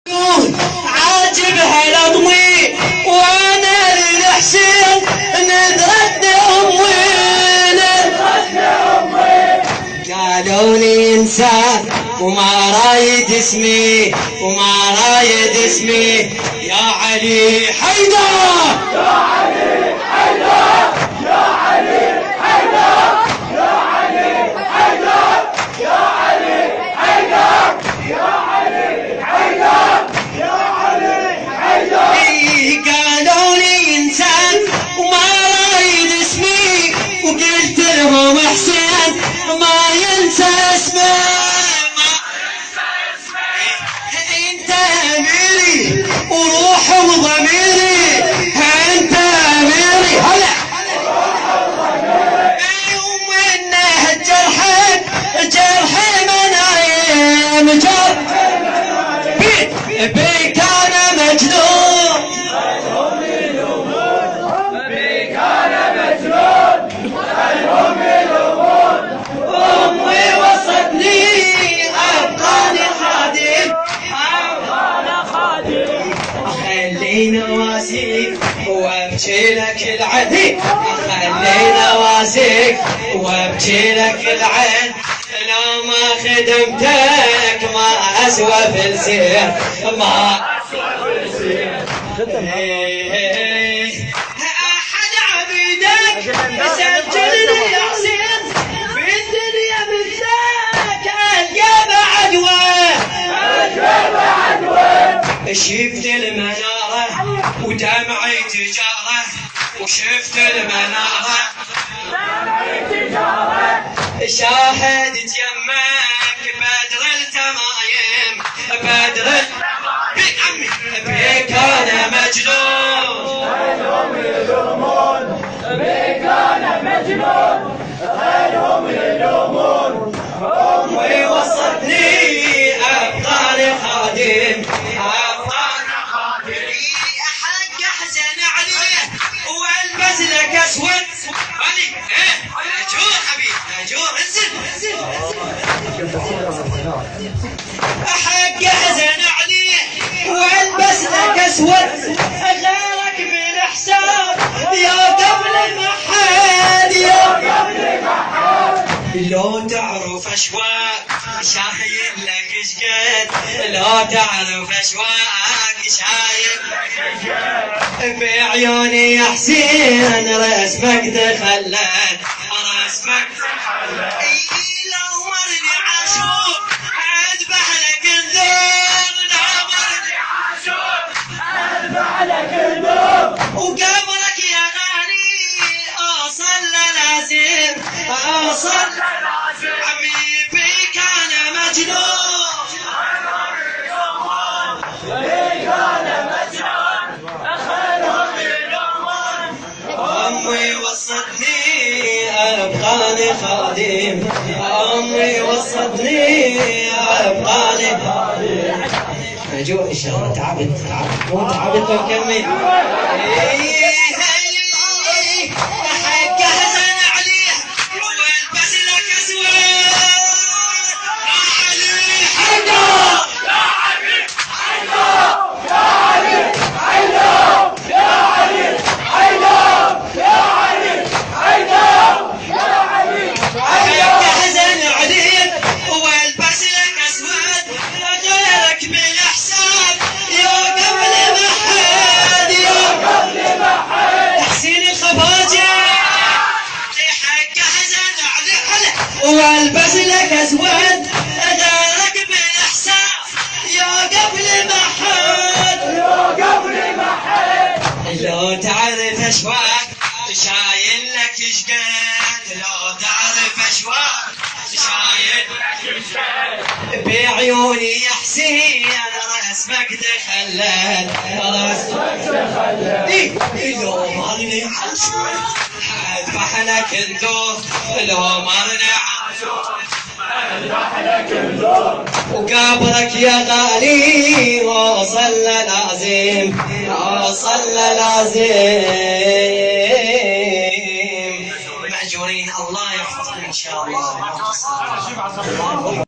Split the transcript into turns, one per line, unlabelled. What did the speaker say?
عاجبها الأضمي وانا للحسين نذرتني قالوا لي انسان وما رايد اسمي يا علي حيدر يا علي حيدر يا علي حيدر يا علي حيدر يا علي حيدر يا علي حيدر يا علي حيدر قالوا لي انسان وما رايد اسمي وقلت لهم حسين ما ينسى اسمه انت اميري وروح وضميري انت اميري هلا ومنه جرحي منايم بيك انا مجنون بيك انا مجنون خلهم يلومون امي وصتني ابقاني خادم خلينا واسيك وابكي لك العين خلينا واسيك وابكي لك العين لو ما خدمتك ما اسوى فلسير ما اسوى فلسير احد عبيدك سجلني يا حسين في الدنيا مثلك القى بعد وين شفت المنارة ودمعي تجارة وشفت المنارة دمعي تجارة شاهد يمك بدر التمايم بدر عمي بيك انا مجنون خلهم يلومون بيك انا مجنون خلهم يلومون امي وصتني ابقاني خادم حق احزن عليه والبس لك اسود علي اجور حبيبي اجور انزل حق احزن عليه والبس لك اسود غيرك بالحساب يا قبل ما حد يا قبل ما حد لو تعرف اشواق شايل لك شقد لو تعرف اشواق شايل لك شقد بعيوني يا حسين رسمك تخلت رسمك تخلت لو مرني عاشور اذبح لك الذوق لو مرني عاشور اذبح لك الذوق وقبرك يا غالي اوصل لازم اوصل حبيبي كان مجنون بيك انا مجنون خلهم يلومون امي وصتني ابقاني خادم امي وصتني ابقاني خادم اجو ان شاء الله تعبت مو تعبت وكمل حق احزن عليه والبس لك اسود والبس لك اسود غيرك بالاحسان يا قبل ما حد يا قبل ما حد لو تعرف اشواق شايل لك شقد لو تعرف اشواق شايل لك شقد بعيوني يا حسين رسمك تخلت رسمك تخلت لو مرني عاشور اذبح لك الذوق لو مرني وقابرك يا غالي وصل لازم مأجورين الله يحفظكم ان شاء الله.